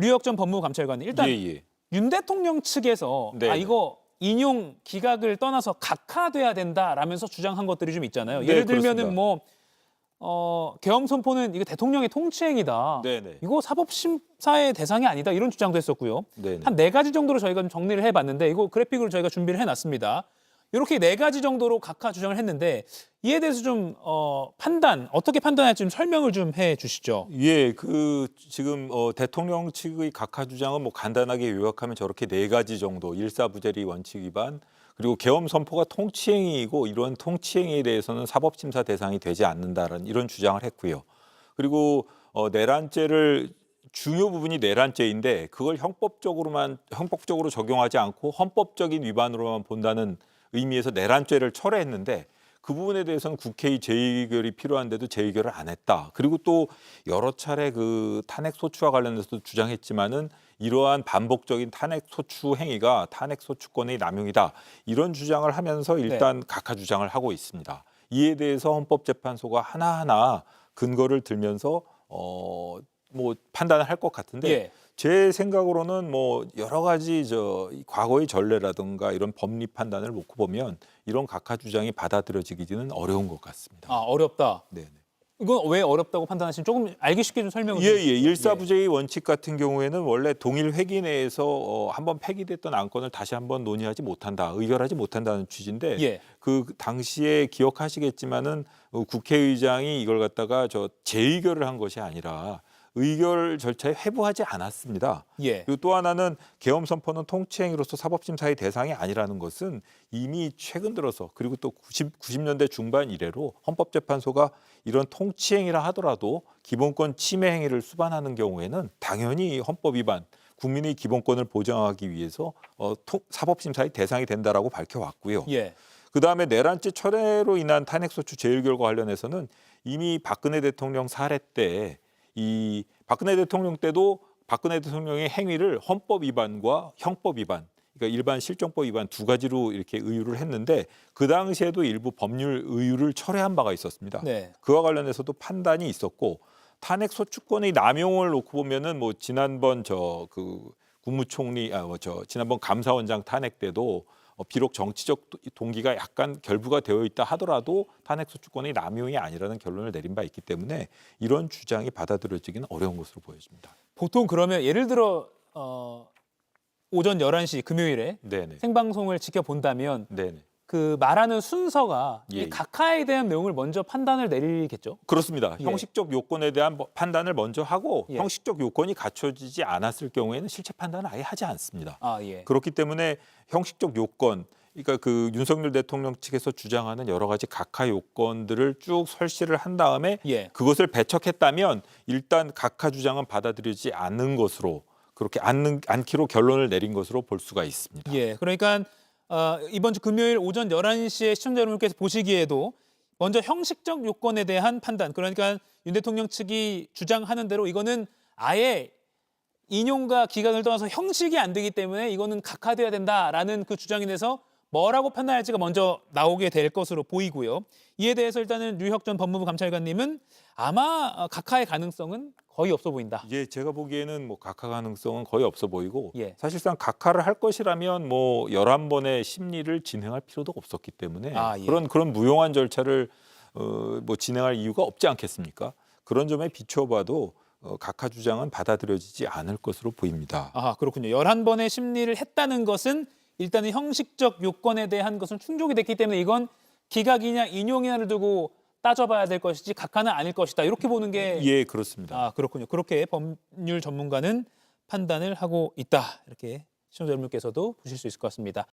류혁 전 법무감찰관님, 일단 예. 윤 대통령 측에서 네네. 이거 인용 기각을 떠나서 각하돼야 된다라면서 주장한 것들이 좀 있잖아요. 네, 예를 들면은 그렇습니다. 계엄 선포는 이거 대통령의 통치행위다. 네네. 이거 사법심사의 대상이 아니다. 이런 주장도 했었고요. 네네. 한 4가지 정도로 저희가 좀 정리를 해봤는데 이거 그래픽으로 저희가 준비를 해놨습니다. 이렇게 4가지 정도로 각하 주장을 했는데 이에 대해서 좀 판단, 어떻게 판단할지 좀 설명을 좀 해주시죠. 예, 지금 대통령 측의 각하 주장은 뭐 간단하게 요약하면 저렇게 4가지 정도, 일사부재리 원칙 위반, 그리고 계엄 선포가 통치행위이고 이런 통치행위에 대해서는 사법심사 대상이 되지 않는다는 이런 주장을 했고요. 그리고 내란죄를 중요 부분이 내란죄인데 그걸 형법적으로 적용하지 않고 헌법적인 위반으로만 본다는 의미에서 내란죄를 철회했는데 그 부분에 대해서는 국회의 재의결이 필요한데도 재의결을 안 했다. 그리고 또 여러 차례 그 탄핵 소추와 관련해서도 주장했지만은 이러한 반복적인 탄핵 소추 행위가 탄핵 소추권의 남용이다. 이런 주장을 하면서 일단 각하 주장을 하고 있습니다. 이에 대해서 헌법재판소가 하나하나 근거를 들면서 뭐 판단을 할 것 같은데 제 생각으로는 뭐 여러 가지 과거의 전례라든가 이런 법리 판단을 놓고 보면 이런 각하 주장이 받아들여지기는 어려운 것 같습니다. 어렵다. 네네. 이건 왜 어렵다고 판단하시면 조금 알기 쉽게 좀 설명을 예. 해주시죠. 일사부재의 원칙 같은 경우에는 원래 동일 회기 내에서 한번 폐기됐던 안건을 다시 한번 논의하지 못한다, 의결하지 못한다는 취지인데 그 당시에 기억하시겠지만은 국회의장이 이걸 갖다가 재의결을 한 것이 아니라 의결 절차에 회부하지 않았습니다. 그리고 또 하나는 계엄 선포는 통치행위로서 사법심사의 대상이 아니라는 것은 이미 최근 들어서 그리고 또 90년대 중반 이래로 헌법재판소가 이런 통치행위라 하더라도 기본권 침해 행위를 수반하는 경우에는 당연히 헌법 위반, 국민의 기본권을 보장하기 위해서 사법심사의 대상이 된다라고 밝혀왔고요. 그다음에 내란죄 철회로 인한 탄핵소추 재의결과 관련해서는 이미 박근혜 대통령 사례 때 이 박근혜 대통령 때도 박근혜 대통령의 행위를 헌법 위반과 형법 위반, 그러니까 일반 실정법 위반 2가지로 이렇게 의유를 했는데 그 당시에도 일부 법률 의유를 철회한 바가 있었습니다. 그와 관련해서도 판단이 있었고 탄핵 소추권의 남용을 놓고 보면은 뭐 지난번 국무총리 지난번 감사원장 탄핵 때도 비록 정치적 동기가 약간 결부가 되어 있다 하더라도 탄핵소추권의 남용이 아니라는 결론을 내린 바 있기 때문에 이런 주장이 받아들여지기는 어려운 것으로 보여집니다. 보통 그러면 예를 들어 오전 11시 금요일에 생방송을 지켜본다면 그 말하는 순서가 이 각하에 대한 내용을 먼저 판단을 내리겠죠? 그렇습니다. 형식적 요건에 대한 판단을 먼저 하고 형식적 요건이 갖춰지지 않았을 경우에는 실체 판단을 아예 하지 않습니다. 그렇기 때문에 형식적 요건, 그러니까 그 윤석열 대통령 측에서 주장하는 여러 가지 각하 요건들을 쭉 설시를 한 다음에 그것을 배척했다면 일단 각하 주장은 받아들이지 않는 것으로 그렇게 않기로 결론을 내린 것으로 볼 수가 있습니다. 그러니까 이번 주 금요일 오전 11시에 시청자 여러분께서 보시기에도 먼저 형식적 요건에 대한 판단, 그러니까 윤 대통령 측이 주장하는 대로 이거는 아예 인용과 기각을 떠나서 형식이 안 되기 때문에 이거는 각하돼야 된다라는 그 주장에 대해서 뭐라고 판단할지가 먼저 나오게 될 것으로 보이고요. 이에 대해서 일단은 류혁 전 법무부 감찰관님은 아마 각하의 가능성은 거의 없어 보인다. 제가 보기에는 뭐 각하 가능성은 거의 없어 보이고 사실상 각하를 할 것이라면 뭐 11번의 심리를 진행할 필요도 없었기 때문에 그런 무용한 절차를 뭐 진행할 이유가 없지 않겠습니까? 그런 점에 비춰봐도 각하 주장은 받아들여지지 않을 것으로 보입니다. 그렇군요. 11번의 심리를 했다는 것은 일단은 형식적 요건에 대한 것은 충족이 됐기 때문에 이건 기각이냐 인용이냐를 두고 따져봐야 될 것이지 각하는 아닐 것이다. 이렇게 보는 게 그렇습니다. 그렇군요. 그렇게 법률 전문가는 판단을 하고 있다. 이렇게 시청자 여러분께서도 보실 수 있을 것 같습니다.